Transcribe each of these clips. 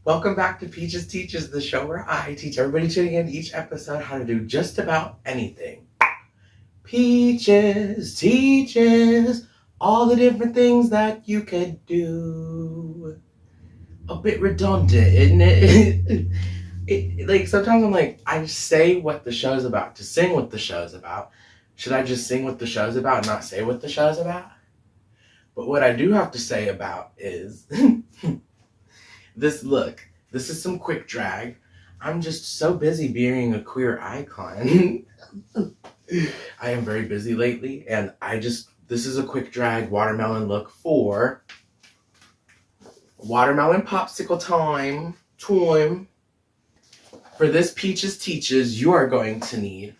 Welcome back to Peaches Teaches, the show where I teach everybody tuning in each episode how to do just about anything. Peaches teaches all the different things that you could do. A bit redundant, isn't it? Like sometimes I'm like, I say what the show's about to sing what the show's about. Should I just sing what the show's about and not say what the show's about? But what I do have to say about is this look. This is some quick drag. I'm just so busy being a queer icon. I am very busy lately, and this is a quick drag watermelon look for watermelon popsicle time. For this Peaches Teaches, you are going to need,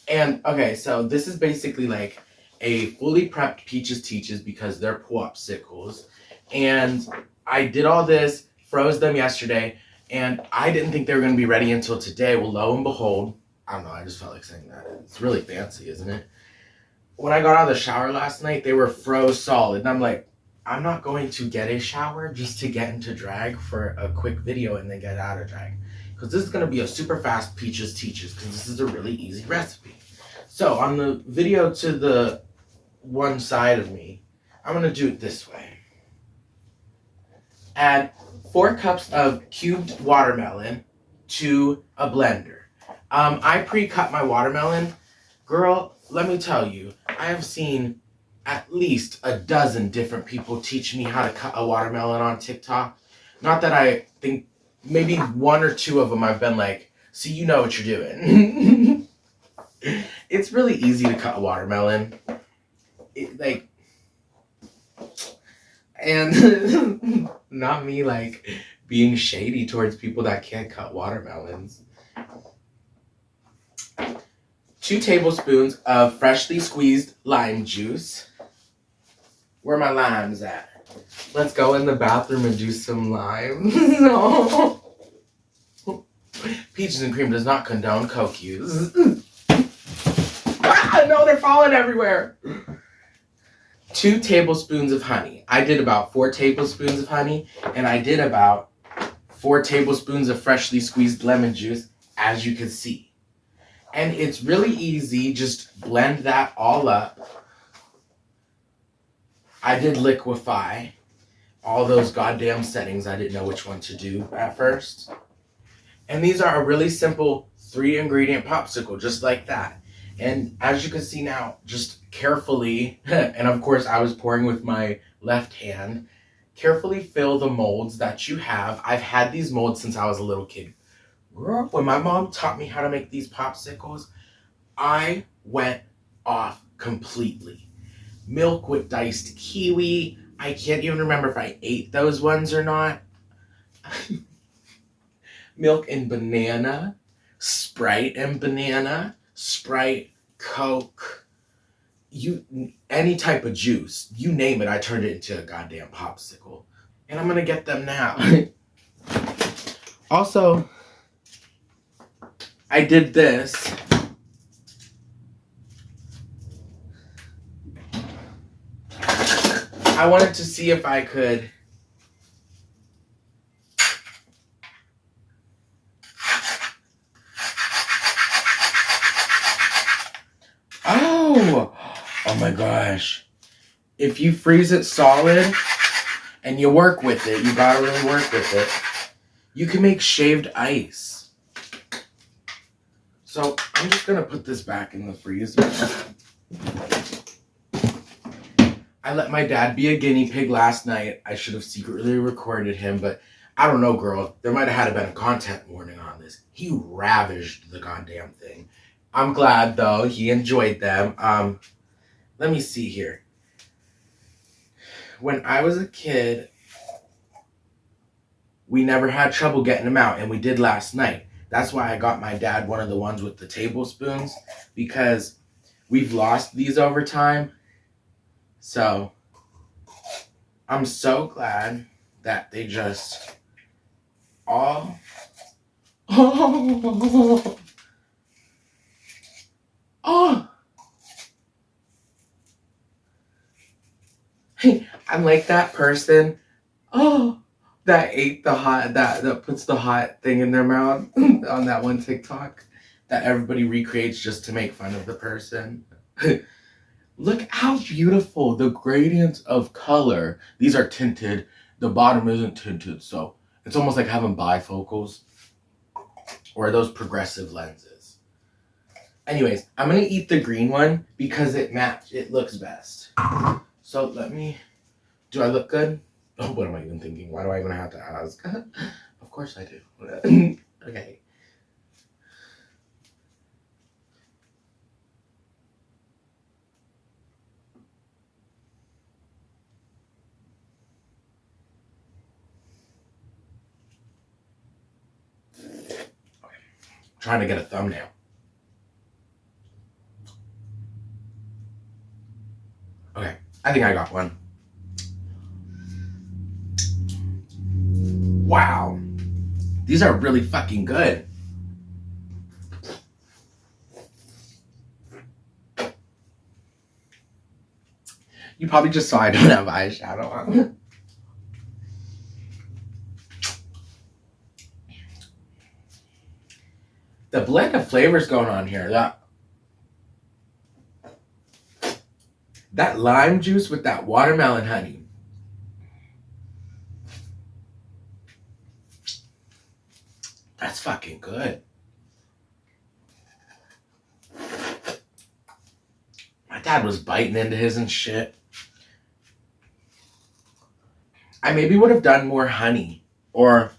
and okay, so this is basically like a fully prepped Peaches Teaches because they're popsicles, and I did all this, froze them yesterday, and I didn't think they were going to be ready until today. Well, lo and behold, I don't know, I just felt like saying that. It's really fancy, isn't it? When I got out of the shower last night, they were froze solid, and I'm like, I'm not going to get a shower just to get into drag for a quick video and then get out of drag. Because this is going to be a super fast Peaches Teaches, because this is a really easy recipe. So on the video to the one side of me, I'm going to do it this way. Add 4 cups of cubed watermelon to a blender. I pre-cut my watermelon. Girl, let me tell you, I have seen at least a dozen different people teach me how to cut a watermelon on TikTok. Not that I think, maybe 1 or 2 of them I've been like, so you know what you're doing. It's really easy to cut a watermelon. And not me like being shady towards people that can't cut watermelons. 2 tablespoons of freshly squeezed lime juice. Where are my limes at? Let's go in the bathroom and do some limes. No. Peaches and Cream does not condone coke use. No, they're falling everywhere. 2 tablespoons of honey. I did about 4 tablespoons of honey, and I did about 4 tablespoons of freshly squeezed lemon juice, as you can see. And it's really easy, just blend that all up. I did liquefy all those goddamn settings. I didn't know which one to do at first. And these are a really simple 3-ingredient popsicle, just like that. And as you can see now, just carefully, and of course I was pouring with my left hand, carefully fill the molds that you have. I've had these molds since I was a little kid. When my mom taught me how to make these popsicles, I went off completely. Milk with diced kiwi. I can't even remember if I ate those ones or not. Milk and banana. Sprite and banana. Sprite, Coke, any type of juice, you name it, I turned it into a goddamn popsicle. And I'm gonna get them now. Also, I did this. I wanted to see if I could Oh my gosh. If you freeze it solid and you work with it, you gotta really work with it, you can make shaved ice. So I'm just gonna put this back in the freezer. I let my dad be a guinea pig last night. I should have secretly recorded him, but I don't know, girl. There might have had been a content warning on this. He ravaged the goddamn thing. I'm glad, though. He enjoyed them. Let me see here. When I was a kid, we never had trouble getting them out, and we did last night. That's why I got my dad one of the ones with the tablespoons, because we've lost these over time. So, I'm so glad that they just all... Oh! I'm like that person. Oh, that ate the hot that puts the hot thing in their mouth on that one TikTok that everybody recreates just to make fun of the person. Look how beautiful the gradients of color. These are tinted. The bottom isn't tinted, so it's almost like having bifocals or those progressive lenses. Anyways, I'm gonna eat the green one because it looks best. So let me. Do I look good? Oh, what am I even thinking? Why do I even have to ask? Of course I do. Okay. Trying to get a thumbnail. Okay, I think I got one. Wow, these are really fucking good. You probably just saw I don't have eyeshadow on. The blend of flavors going on here, that lime juice with that watermelon honey. That's fucking good. My dad was biting into his and shit. I maybe would have done more honey, or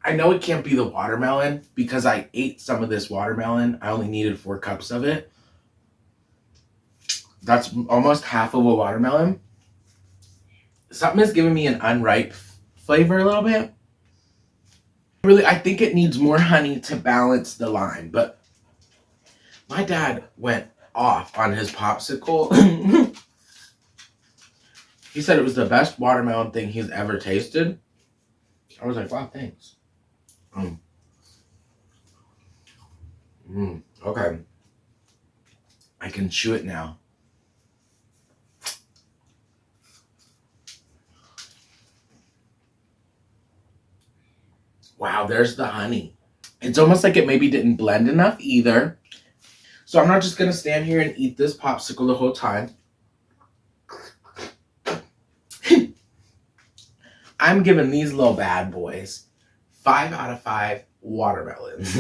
I know it can't be the watermelon because I ate some of this watermelon. I only needed 4 cups of it. That's almost half of a watermelon. Something is giving me an unripe flavor a little bit. Really, I think it needs more honey to balance the lime, but my dad went off on his popsicle. He said it was the best watermelon thing he's ever tasted. I was like, wow, thanks. Okay. I can chew it now. Wow, there's the honey. It's almost like it maybe didn't blend enough either. So I'm not just going to stand here and eat this popsicle the whole time. I'm giving these little bad boys 5 out of 5 watermelons.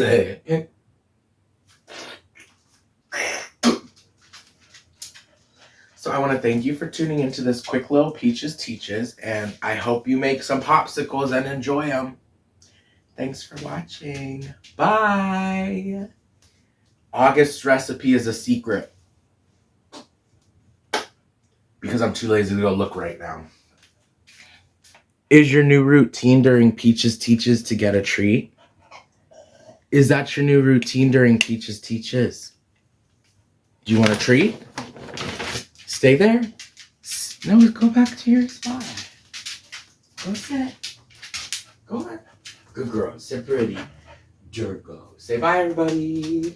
So I want to thank you for tuning into this quick little Peaches Teaches, and I hope you make some popsicles and enjoy them. Thanks for watching. Bye. August's recipe is a secret because I'm too lazy to go look right now. Is your new routine during Peaches Teaches to get a treat? Is that your new routine during Peaches Teaches? Do you want a treat? Stay there? No, go back to your spot. Go sit. Go on. Good girl. Sit pretty. Durgo. Say bye, everybody.